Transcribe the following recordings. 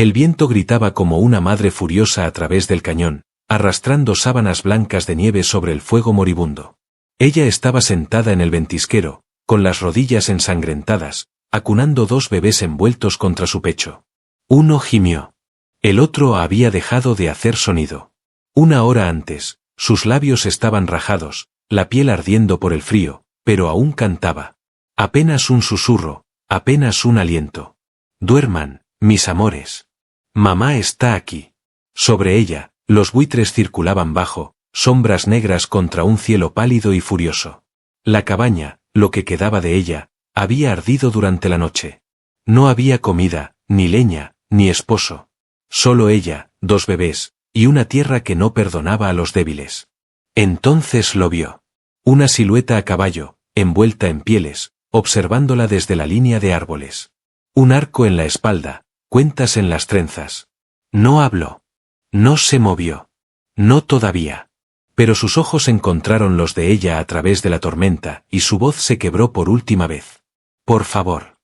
El viento gritaba como una madre furiosa a través del cañón, arrastrando sábanas blancas de nieve sobre el fuego moribundo. Ella estaba sentada en el ventisquero, con las rodillas ensangrentadas, acunando dos bebés envueltos contra su pecho. Uno gimió. El otro había dejado de hacer sonido. Una hora antes, sus labios estaban rajados, la piel ardiendo por el frío, pero aún cantaba. Apenas un susurro, apenas un aliento. Duerman, mis amores. Mamá está aquí. Sobre ella, los buitres circulaban bajo, sombras negras contra un cielo pálido y furioso. La cabaña, lo que quedaba de ella, había ardido durante la noche. No había comida, ni leña, ni esposo. Solo ella, dos bebés, y una tierra que no perdonaba a los débiles. Entonces lo vio. Una silueta a caballo, envuelta en pieles, observándola desde la línea de árboles. Un arco en la espalda, cuentas en las trenzas. No habló. No se movió. No todavía. Pero sus ojos encontraron los de ella a través de la tormenta y su voz se quebró por última vez. Por favor.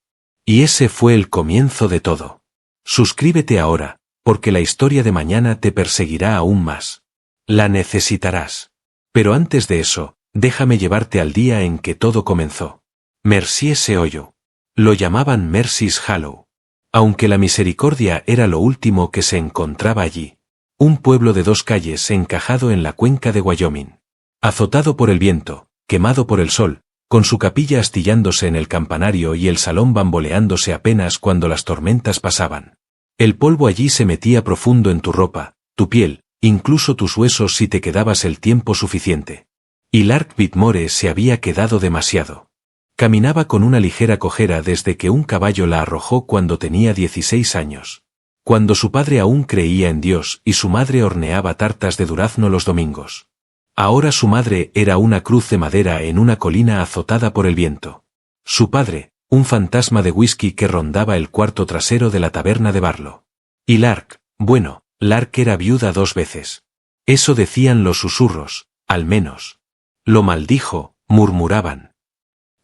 Y ese fue el comienzo de todo. Suscríbete ahora, porque la historia de mañana te perseguirá aún más. La necesitarás. Pero antes de eso, déjame llevarte al día en que todo comenzó. Mercies Hollow. Lo llamaban Mercy's Hollow. Aunque la misericordia era lo último que se encontraba allí. Un pueblo de dos calles encajado en la cuenca de Wyoming. Azotado por el viento, quemado por el sol, con su capilla astillándose en el campanario y el salón bamboleándose apenas cuando las tormentas pasaban. El polvo allí se metía profundo en tu ropa, tu piel, incluso tus huesos si te quedabas el tiempo suficiente. Y Lark Whitmore se había quedado demasiado. Caminaba con una ligera cojera desde que un caballo la arrojó cuando tenía 16 años. Cuando su padre aún creía en Dios y su madre horneaba tartas de durazno los domingos. Ahora su madre era una cruz de madera en una colina azotada por el viento. Su padre, un fantasma de whisky que rondaba el cuarto trasero de la taberna de Barlow. Y Lark, bueno, Lark era viuda 2 veces. Eso decían los susurros, al menos. Lo maldijo, murmuraban.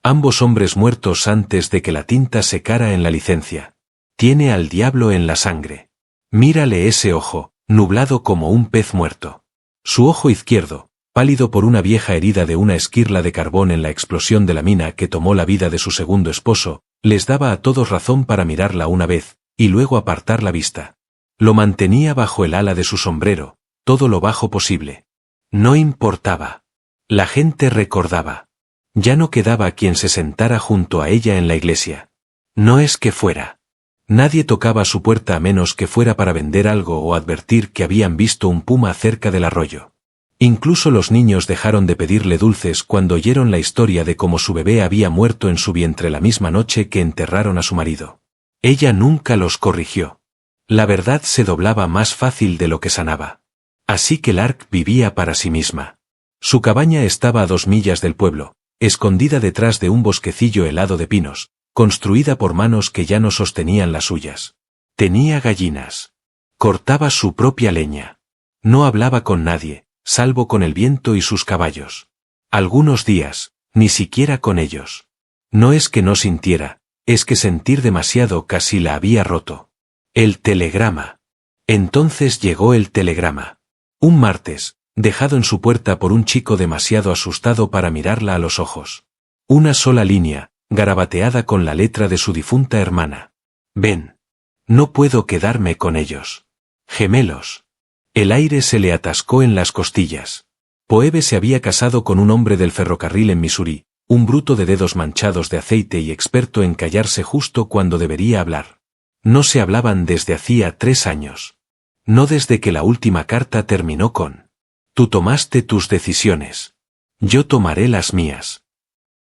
Ambos hombres muertos antes de que la tinta secara en la licencia. Tiene al diablo en la sangre. Mírale ese ojo, nublado como un pez muerto. Su ojo izquierdo, pálido por una vieja herida de una esquirla de carbón en la explosión de la mina que tomó la vida de su segundo esposo, les daba a todos razón para mirarla una vez, y luego apartar la vista. Lo mantenía bajo el ala de su sombrero, todo lo bajo posible. No importaba. La gente recordaba. Ya no quedaba quien se sentara junto a ella en la iglesia. No es que fuera. Nadie tocaba su puerta a menos que fuera para vender algo o advertir que habían visto un puma cerca del arroyo. Incluso los niños dejaron de pedirle dulces cuando oyeron la historia de cómo su bebé había muerto en su vientre la misma noche que enterraron a su marido. Ella nunca los corrigió. La verdad se doblaba más fácil de lo que sanaba. Así que Lark vivía para sí misma. Su cabaña estaba a 2 millas del pueblo, escondida detrás de un bosquecillo helado de pinos, construida por manos que ya no sostenían las suyas. Tenía gallinas. Cortaba su propia leña. No hablaba con nadie, salvo con el viento y sus caballos. Algunos días, ni siquiera con ellos. No es que no sintiera, es que sentir demasiado casi la había roto. El telegrama. Entonces llegó el telegrama. Un martes, dejado en su puerta por un chico demasiado asustado para mirarla a los ojos. Una sola línea, garabateada con la letra de su difunta hermana. Ven. No puedo quedarme con ellos. Gemelos. El aire se le atascó en las costillas. Phoebe se había casado con un hombre del ferrocarril en Missouri, un bruto de dedos manchados de aceite y experto en callarse justo cuando debería hablar. No se hablaban desde hacía 3 años. No desde que la última carta terminó con: tú tomaste tus decisiones. Yo tomaré las mías.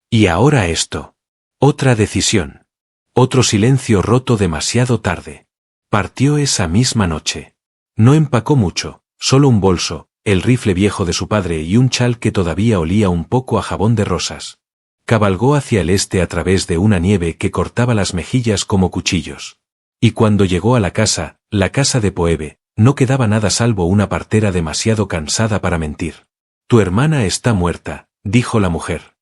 Y ahora esto. Otra decisión. Otro silencio roto demasiado tarde. Partió esa misma noche. No empacó mucho, solo un bolso, el rifle viejo de su padre y un chal que todavía olía un poco a jabón de rosas. Cabalgó hacia el este a través de una nieve que cortaba las mejillas como cuchillos. Y cuando llegó a la casa de Phoebe, no quedaba nada salvo una partera demasiado cansada para mentir. Tu hermana está muerta, dijo la mujer.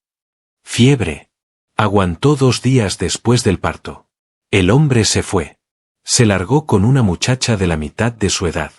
Fiebre. Aguantó 2 días después del parto. El hombre se fue. Se largó con una muchacha de la mitad de su edad.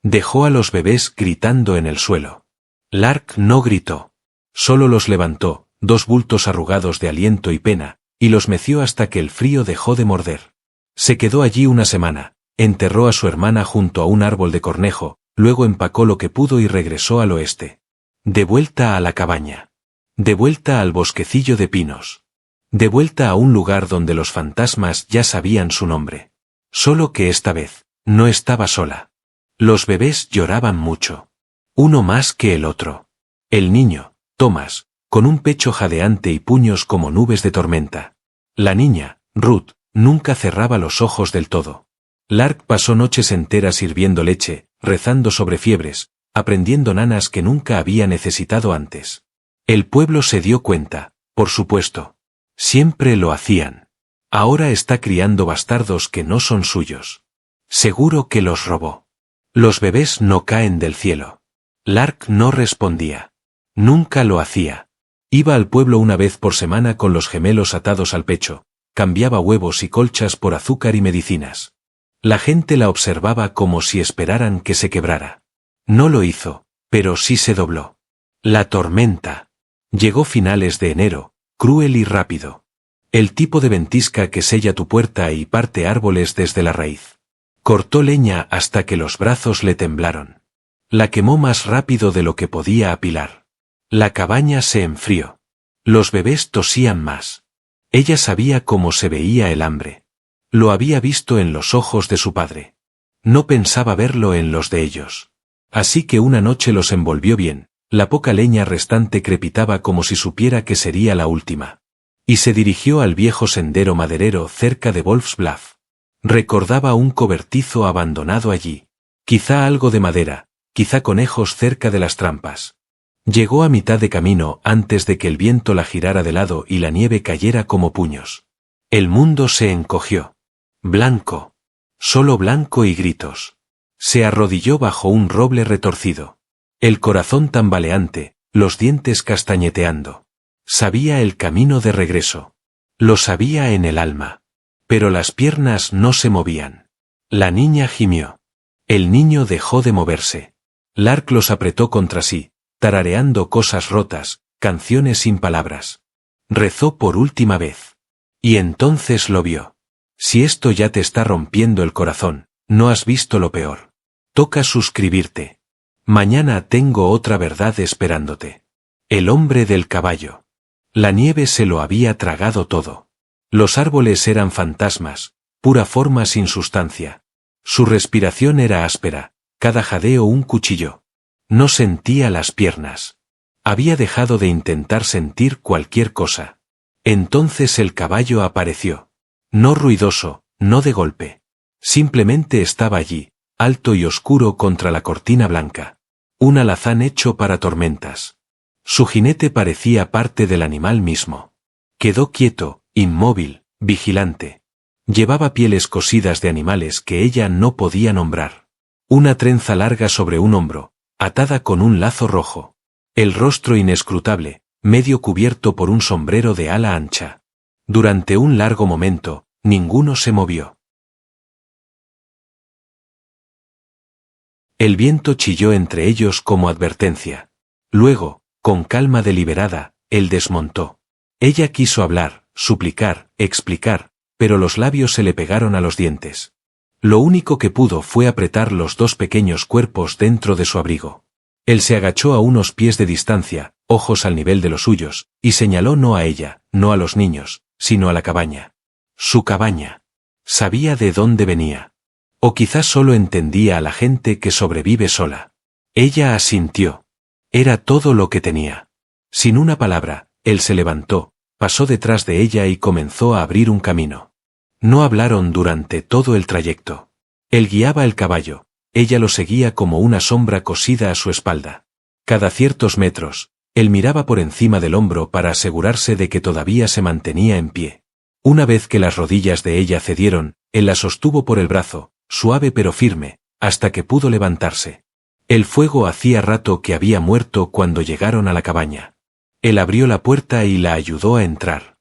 Dejó a los bebés gritando en el suelo. Lark no gritó. Solo los levantó, dos bultos arrugados de aliento y pena, y los meció hasta que el frío dejó de morder. Se quedó allí una semana, enterró a su hermana junto a un árbol de cornejo, luego empacó lo que pudo y regresó al oeste. De vuelta a la cabaña. De vuelta al bosquecillo de pinos. De vuelta a un lugar donde los fantasmas ya sabían su nombre. Solo que esta vez, no estaba sola. Los bebés lloraban mucho. Uno más que el otro. El niño, Thomas, con un pecho jadeante y puños como nubes de tormenta. La niña, Ruth, nunca cerraba los ojos del todo. Lark pasó noches enteras sirviendo leche, rezando sobre fiebres, aprendiendo nanas que nunca había necesitado antes. El pueblo se dio cuenta, por supuesto. Siempre lo hacían. Ahora está criando bastardos que no son suyos. Seguro que los robó. Los bebés no caen del cielo. Lark no respondía. Nunca lo hacía. Iba al pueblo una vez por semana con los gemelos atados al pecho, cambiaba huevos y colchas por azúcar y medicinas. La gente la observaba como si esperaran que se quebrara. No lo hizo, pero sí se dobló. La tormenta. Llegó finales de enero, cruel y rápido. El tipo de ventisca que sella tu puerta y parte árboles desde la raíz. Cortó leña hasta que los brazos le temblaron. La quemó más rápido de lo que podía apilar. La cabaña se enfrió. Los bebés tosían más. Ella sabía cómo se veía el hambre. Lo había visto en los ojos de su padre. No pensaba verlo en los de ellos. Así que una noche los envolvió bien, la poca leña restante crepitaba como si supiera que sería la última. Y se dirigió al viejo sendero maderero cerca de Wolf's Bluff. Recordaba un cobertizo abandonado allí. Quizá algo de madera, quizá conejos cerca de las trampas. Llegó a mitad de camino antes de que el viento la girara de lado y la nieve cayera como puños. El mundo se encogió. Blanco. Solo blanco y gritos. Se arrodilló bajo un roble retorcido. El corazón tambaleante, los dientes castañeteando. Sabía el camino de regreso. Lo sabía en el alma. Pero las piernas no se movían. La niña gimió. El niño dejó de moverse. Lark los apretó contra sí, tarareando cosas rotas, canciones sin palabras. Rezó por última vez. Y entonces lo vio. Si esto ya te está rompiendo el corazón, no has visto lo peor. Toca suscribirte. Mañana tengo otra verdad esperándote. El hombre del caballo. La nieve se lo había tragado todo. Los árboles eran fantasmas, pura forma sin sustancia. Su respiración era áspera, cada jadeo un cuchillo. No sentía las piernas. Había dejado de intentar sentir cualquier cosa. Entonces el caballo apareció. No ruidoso, no de golpe. Simplemente estaba allí, alto y oscuro contra la cortina blanca. Un alazán hecho para tormentas. Su jinete parecía parte del animal mismo. Quedó quieto, inmóvil, vigilante. Llevaba pieles cosidas de animales que ella no podía nombrar. Una trenza larga sobre un hombro, atada con un lazo rojo. El rostro inescrutable, medio cubierto por un sombrero de ala ancha. Durante un largo momento, ninguno se movió. El viento chilló entre ellos como advertencia. Luego, con calma deliberada, él desmontó. Ella quiso hablar, suplicar, explicar, pero los labios se le pegaron a los dientes. Lo único que pudo fue apretar los dos pequeños cuerpos dentro de su abrigo. Él se agachó a unos pies de distancia, ojos al nivel de los suyos, y señaló no a ella, no a los niños, sino a la cabaña. Su cabaña. Sabía de dónde venía. O quizás solo entendía a la gente que sobrevive sola. Ella asintió. Era todo lo que tenía. Sin una palabra, él se levantó, pasó detrás de ella y comenzó a abrir un camino. No hablaron durante todo el trayecto. Él guiaba el caballo, ella lo seguía como una sombra cosida a su espalda. Cada ciertos metros, él miraba por encima del hombro para asegurarse de que todavía se mantenía en pie. Una vez que las rodillas de ella cedieron, él la sostuvo por el brazo, suave pero firme, hasta que pudo levantarse. El fuego hacía rato que había muerto cuando llegaron a la cabaña. Él abrió la puerta y la ayudó a entrar.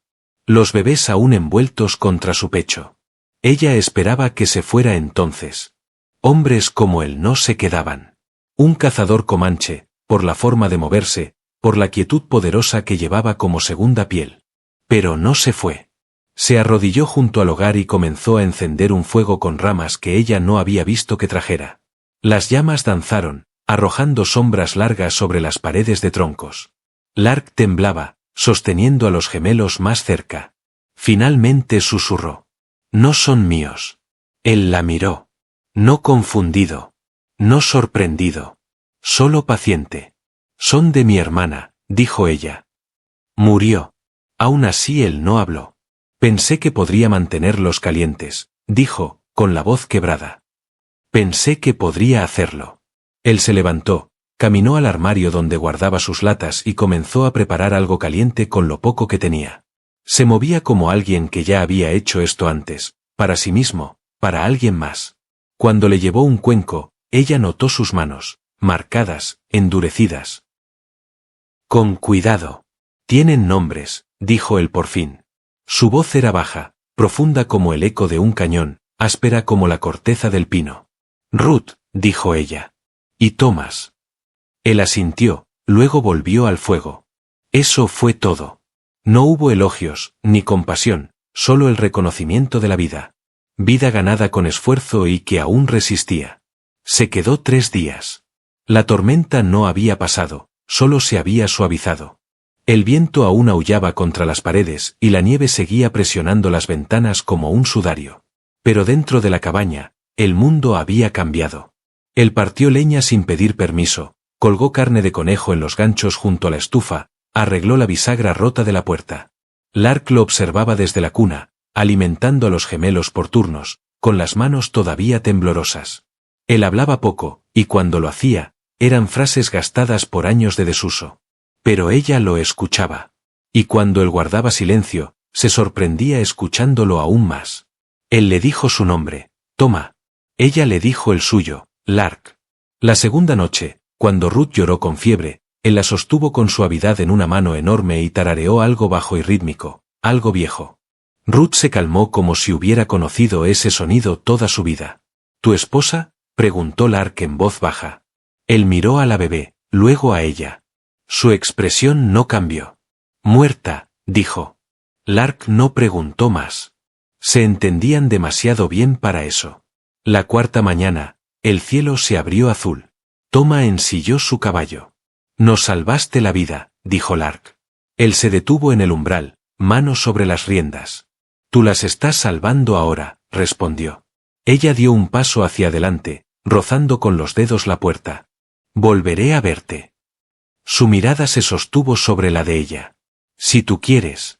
Los bebés aún envueltos contra su pecho. Ella esperaba que se fuera entonces. Hombres como él no se quedaban. Un cazador comanche, por la forma de moverse, por la quietud poderosa que llevaba como segunda piel. Pero no se fue. Se arrodilló junto al hogar y comenzó a encender un fuego con ramas que ella no había visto que trajera. Las llamas danzaron, arrojando sombras largas sobre las paredes de troncos. Lark temblaba, sosteniendo a los gemelos más cerca. Finalmente susurró. No son míos. Él la miró. No confundido. No sorprendido. Solo paciente. Son de mi hermana, dijo ella. Murió. Aún así él no habló. Pensé que podría mantenerlos calientes, dijo, con la voz quebrada. Pensé que podría hacerlo. Él se levantó, caminó al armario donde guardaba sus latas y comenzó a preparar algo caliente con lo poco que tenía. Se movía como alguien que ya había hecho esto antes, para sí mismo, para alguien más. Cuando le llevó un cuenco, ella notó sus manos, marcadas, endurecidas. Con cuidado. Tienen nombres, dijo él por fin. Su voz era baja, profunda como el eco de un cañón, áspera como la corteza del pino. Ruth, dijo ella. Y Thomas. Él asintió, luego volvió al fuego. Eso fue todo. No hubo elogios, ni compasión, solo el reconocimiento de la vida. Vida ganada con esfuerzo y que aún resistía. Se quedó 3 días. La tormenta no había pasado, solo se había suavizado. El viento aún aullaba contra las paredes y la nieve seguía presionando las ventanas como un sudario. Pero dentro de la cabaña, el mundo había cambiado. Él partió leña sin pedir permiso, colgó carne de conejo en los ganchos junto a la estufa, arregló la bisagra rota de la puerta. Lark lo observaba desde la cuna, alimentando a los gemelos por turnos, con las manos todavía temblorosas. Él hablaba poco, y cuando lo hacía, eran frases gastadas por años de desuso. Pero ella lo escuchaba. Y cuando él guardaba silencio, se sorprendía escuchándolo aún más. Él le dijo su nombre, Toma. Ella le dijo el suyo, Lark. La segunda noche, cuando Ruth lloró con fiebre, él la sostuvo con suavidad en una mano enorme y tarareó algo bajo y rítmico, algo viejo. Ruth se calmó como si hubiera conocido ese sonido toda su vida. ¿Tu esposa?, preguntó Lark en voz baja. Él miró a la bebé, luego a ella. Su expresión no cambió. Muerta, dijo. Lark no preguntó más. Se entendían demasiado bien para eso. La cuarta mañana, el cielo se abrió azul. Toma ensilló su caballo. Nos salvaste la vida, dijo Lark. Él se detuvo en el umbral, manos sobre las riendas. Tú las estás salvando ahora, respondió. Ella dio un paso hacia adelante, rozando con los dedos la puerta. Volveré a verte. Su mirada se sostuvo sobre la de ella. Si tú quieres.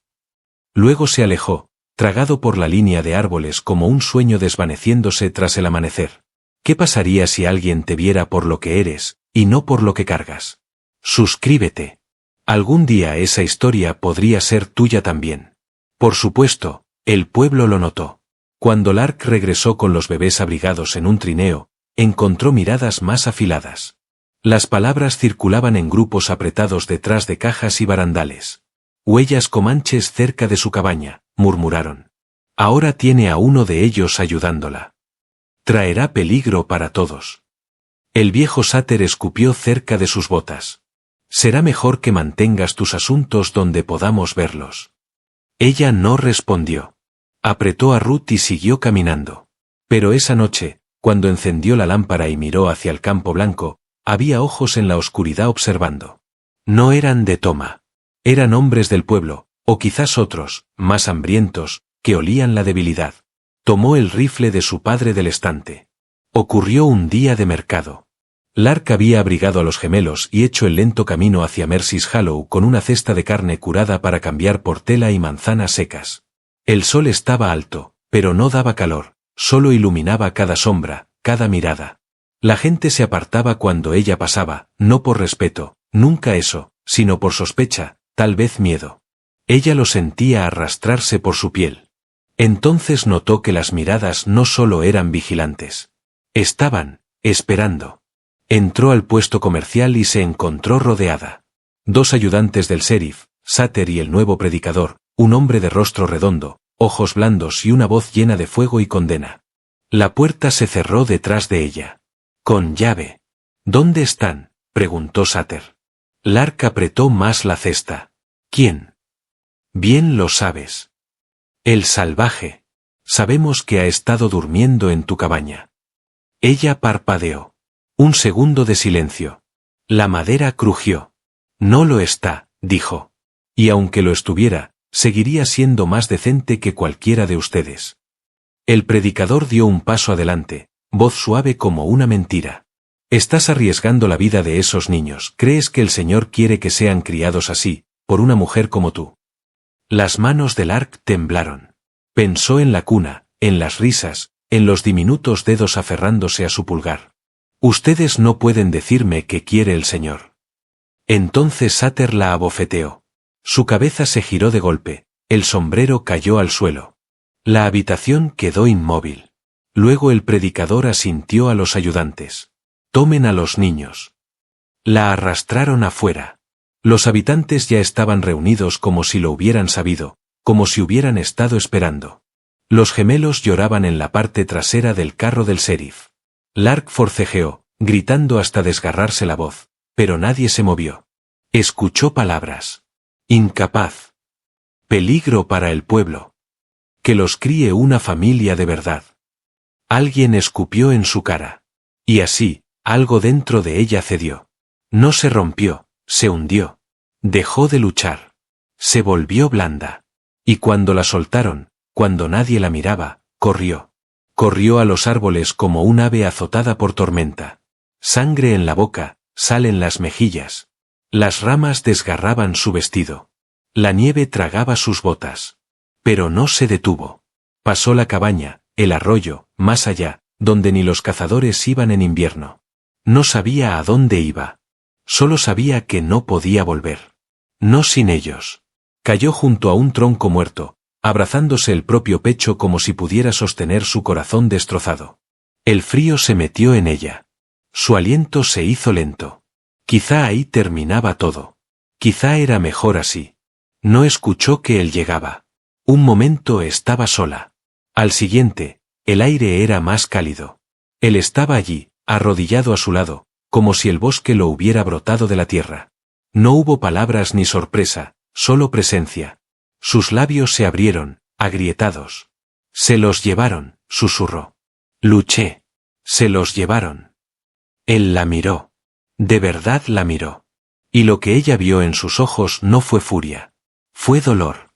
Luego se alejó, tragado por la línea de árboles como un sueño desvaneciéndose tras el amanecer. ¿Qué pasaría si alguien te viera por lo que eres, y no por lo que cargas? Suscríbete. Algún día esa historia podría ser tuya también. Por supuesto, el pueblo lo notó. Cuando Lark regresó con los bebés abrigados en un trineo, encontró miradas más afiladas. Las palabras circulaban en grupos apretados detrás de cajas y barandales. Huellas comanches cerca de su cabaña, murmuraron. Ahora tiene a uno de ellos ayudándola. Traerá peligro para todos. El viejo sáter escupió cerca de sus botas. Será mejor que mantengas tus asuntos donde podamos verlos. Ella no respondió. Apretó a Ruth y siguió caminando. Pero esa noche, cuando encendió la lámpara y miró hacia el campo blanco, había ojos en la oscuridad observando. No eran de Toma. Eran hombres del pueblo, o quizás otros, más hambrientos, que olían la debilidad. Tomó el rifle de su padre del estante. Ocurrió un día de mercado. Lark había abrigado a los gemelos y hecho el lento camino hacia Mercy's Hollow con una cesta de carne curada para cambiar por tela y manzanas secas. El sol estaba alto, pero no daba calor, solo iluminaba cada sombra, cada mirada. La gente se apartaba cuando ella pasaba, no por respeto, nunca eso, sino por sospecha, tal vez miedo. Ella lo sentía arrastrarse por su piel. Entonces notó que las miradas no solo eran vigilantes. Estaban, esperando. Entró al puesto comercial y se encontró rodeada. 2 ayudantes del sheriff, Sáter y el nuevo predicador, un hombre de rostro redondo, ojos blandos y una voz llena de fuego y condena. La puerta se cerró detrás de ella. Con llave. ¿Dónde están?, preguntó Sutter. Lark apretó más la cesta. ¿Quién? Bien lo sabes. El salvaje. Sabemos que ha estado durmiendo en tu cabaña. Ella parpadeó. Un segundo de silencio. La madera crujió. No lo está, dijo. Y aunque lo estuviera, seguiría siendo más decente que cualquiera de ustedes. El predicador dio un paso adelante, voz suave como una mentira. Estás arriesgando la vida de esos niños. ¿Crees que el Señor quiere que sean criados así, por una mujer como tú? Las manos de Lark temblaron. Pensó en la cuna, en las risas, en los diminutos dedos aferrándose a su pulgar. Ustedes no pueden decirme qué quiere el Señor. Entonces Sutter la abofeteó. Su cabeza se giró de golpe, el sombrero cayó al suelo. La habitación quedó inmóvil. Luego el predicador asintió a los ayudantes. Tomen a los niños. La arrastraron afuera. Los habitantes ya estaban reunidos como si lo hubieran sabido, como si hubieran estado esperando. Los gemelos lloraban en la parte trasera del carro del sheriff. Lark forcejeó, gritando hasta desgarrarse la voz, pero nadie se movió. Escuchó palabras. Incapaz. Peligro para el pueblo. Que los críe una familia de verdad. Alguien escupió en su cara. Y así, algo dentro de ella cedió. No se rompió, se hundió. Dejó de luchar. Se volvió blanda. Y cuando la soltaron, cuando nadie la miraba, corrió. Corrió a los árboles como un ave azotada por tormenta. Sangre en la boca, sal en las mejillas. Las ramas desgarraban su vestido. La nieve tragaba sus botas. Pero no se detuvo. Pasó la cabaña, el arroyo, más allá, donde ni los cazadores iban en invierno. No sabía a dónde iba. Solo sabía que no podía volver. No sin ellos. Cayó junto a un tronco muerto, abrazándose el propio pecho como si pudiera sostener su corazón destrozado. El frío se metió en ella. Su aliento se hizo lento. Quizá ahí terminaba todo. Quizá era mejor así. No escuchó que él llegaba. Un momento estaba sola. Al siguiente, el aire era más cálido. Él estaba allí, arrodillado a su lado, como si el bosque lo hubiera brotado de la tierra. No hubo palabras ni sorpresa, solo presencia. Sus labios se abrieron, agrietados. Se los llevaron, susurró. Luché. Se los llevaron. Él la miró. De verdad la miró. Y lo que ella vio en sus ojos no fue furia. Fue dolor.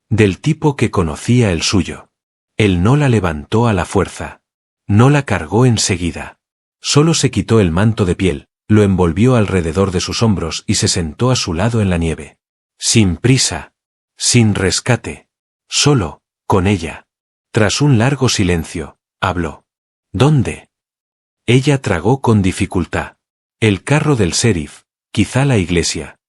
Del tipo que conocía el suyo. Él no la levantó a la fuerza. No la cargó enseguida. Solo se quitó el manto de piel, lo envolvió alrededor de sus hombros y se sentó a su lado en la nieve. Sin prisa. Sin rescate. Solo, con ella. Tras un largo silencio, habló. ¿Dónde? Ella tragó con dificultad. El carro del sheriff, quizá la iglesia.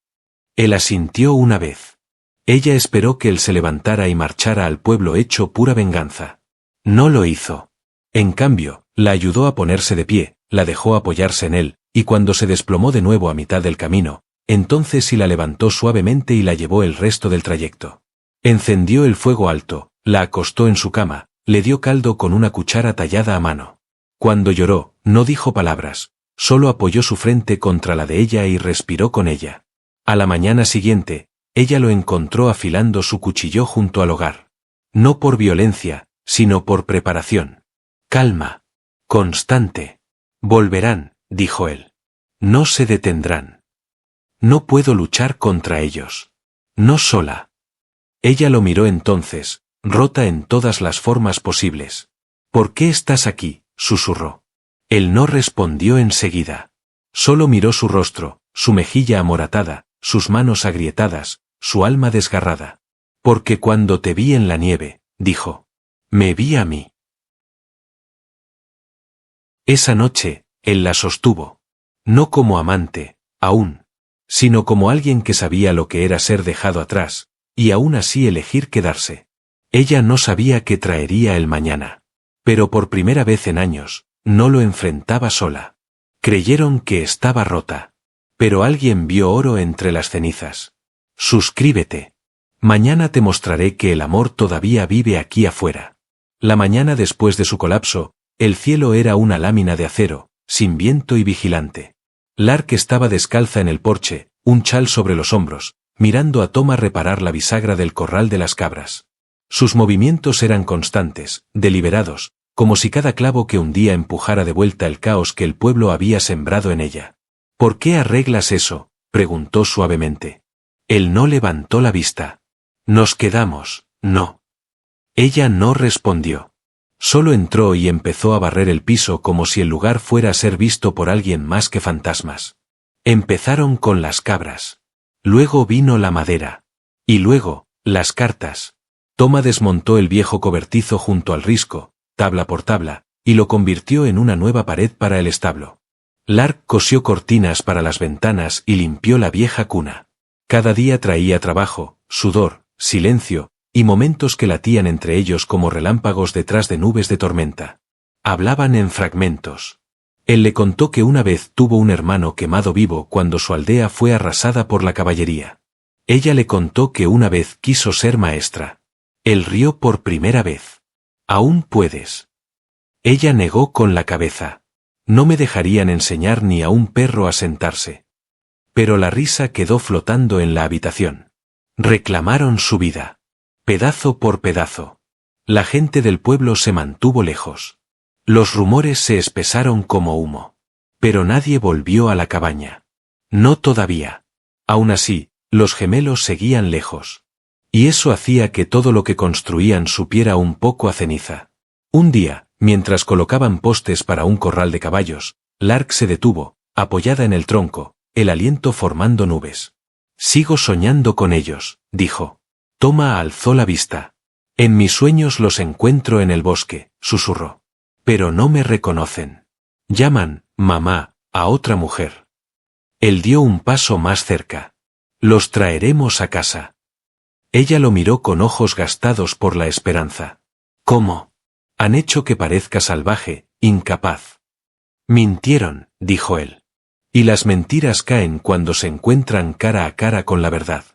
Él asintió una vez. Ella esperó que él se levantara y marchara al pueblo hecho pura venganza. No lo hizo. En cambio, la ayudó a ponerse de pie, la dejó apoyarse en él, y cuando se desplomó de nuevo a mitad del camino, entonces sí la levantó suavemente y la llevó el resto del trayecto. Encendió el fuego alto, la acostó en su cama, le dio caldo con una cuchara tallada a mano. Cuando lloró, no dijo palabras, solo apoyó su frente contra la de ella y respiró con ella. A la mañana siguiente, ella lo encontró afilando su cuchillo junto al hogar. No por violencia, sino por preparación. Calma. Constante. Volverán, dijo él. No se detendrán. No puedo luchar contra ellos. No sola. Ella lo miró entonces, rota en todas las formas posibles. ¿Por qué estás aquí?, susurró. Él no respondió enseguida. Solo miró su rostro, su mejilla amoratada, sus manos agrietadas, su alma desgarrada. Porque cuando te vi en la nieve, dijo. Me vi a mí. Esa noche, él la sostuvo. No como amante, aún, sino como alguien que sabía lo que era ser dejado atrás, y aún así elegir quedarse. Ella no sabía qué traería el mañana. Pero por primera vez en años, no lo enfrentaba sola. Creyeron que estaba rota. Pero alguien vio oro entre las cenizas. Suscríbete. Mañana te mostraré que el amor todavía vive aquí afuera. La mañana después de su colapso, el cielo era una lámina de acero, sin viento y vigilante. Lark estaba descalza en el porche, un chal sobre los hombros, mirando a Toma reparar la bisagra del corral de las cabras. Sus movimientos eran constantes, deliberados, como si cada clavo que hundía empujara de vuelta el caos que el pueblo había sembrado en ella. ¿Por qué arreglas eso?, preguntó suavemente. Él no levantó la vista. Nos quedamos, no. Ella no respondió. Solo entró y empezó a barrer el piso como si el lugar fuera a ser visto por alguien más que fantasmas. Empezaron con las cabras. Luego vino la madera. Y luego, las cartas. Toma desmontó el viejo cobertizo junto al risco, tabla por tabla, y lo convirtió en una nueva pared para el establo. Lark cosió cortinas para las ventanas y limpió la vieja cuna. Cada día traía trabajo, sudor, silencio, y momentos que latían entre ellos como relámpagos detrás de nubes de tormenta. Hablaban en fragmentos. Él le contó que una vez tuvo un hermano quemado vivo cuando su aldea fue arrasada por la caballería. Ella le contó que una vez quiso ser maestra. Él rió por primera vez. «Aún puedes». Ella negó con la cabeza. No me dejarían enseñar ni a un perro a sentarse. Pero la risa quedó flotando en la habitación. Reclamaron su vida. Pedazo por pedazo. La gente del pueblo se mantuvo lejos. Los rumores se espesaron como humo. Pero nadie volvió a la cabaña. No todavía. Aún así, los gemelos seguían lejos. Y eso hacía que todo lo que construían supiera un poco a ceniza. Un día, mientras colocaban postes para un corral de caballos, Lark se detuvo, apoyada en el tronco, el aliento formando nubes. «Sigo soñando con ellos», dijo. Toma alzó la vista. «En mis sueños los encuentro en el bosque», susurró. «Pero no me reconocen. Llaman, mamá, a otra mujer». Él dio un paso más cerca. «Los traeremos a casa». Ella lo miró con ojos gastados por la esperanza. «¿Cómo? Han hecho que parezca salvaje, incapaz». «Mintieron», dijo él. «Y las mentiras caen cuando se encuentran cara a cara con la verdad».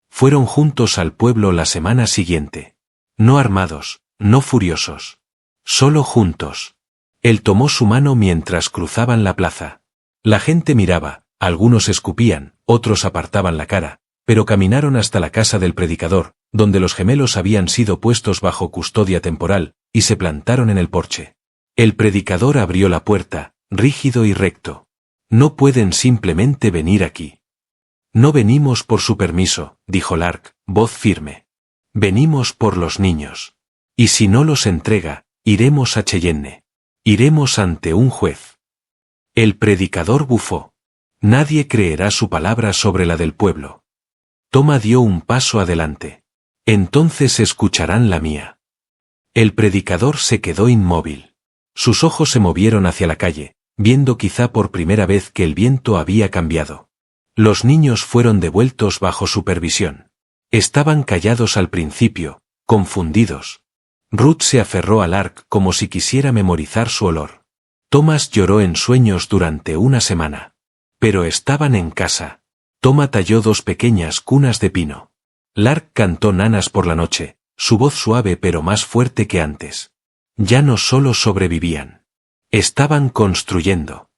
Fueron juntos al pueblo la semana siguiente. No armados, no furiosos. Solo juntos. Él tomó su mano mientras cruzaban la plaza. La gente miraba, algunos escupían, otros apartaban la cara, pero caminaron hasta la casa del predicador, donde los gemelos habían sido puestos bajo custodia temporal, y se plantaron en el porche. El predicador abrió la puerta, rígido y recto. «No pueden simplemente venir aquí». «No venimos por su permiso», dijo Lark, voz firme. «Venimos por los niños. Y si no los entrega, iremos a Cheyenne. Iremos ante un juez». El predicador bufó. «Nadie creerá su palabra sobre la del pueblo». Toma dio un paso adelante. «Entonces escucharán la mía». El predicador se quedó inmóvil. Sus ojos se movieron hacia la calle, viendo quizá por primera vez que el viento había cambiado. Los niños fueron devueltos bajo supervisión. Estaban callados al principio, confundidos. Ruth se aferró a Lark como si quisiera memorizar su olor. Thomas lloró en sueños durante una semana. Pero estaban en casa. Toma talló 2 pequeñas cunas de pino. Lark cantó nanas por la noche, su voz suave pero más fuerte que antes. Ya no solo sobrevivían. Estaban construyendo.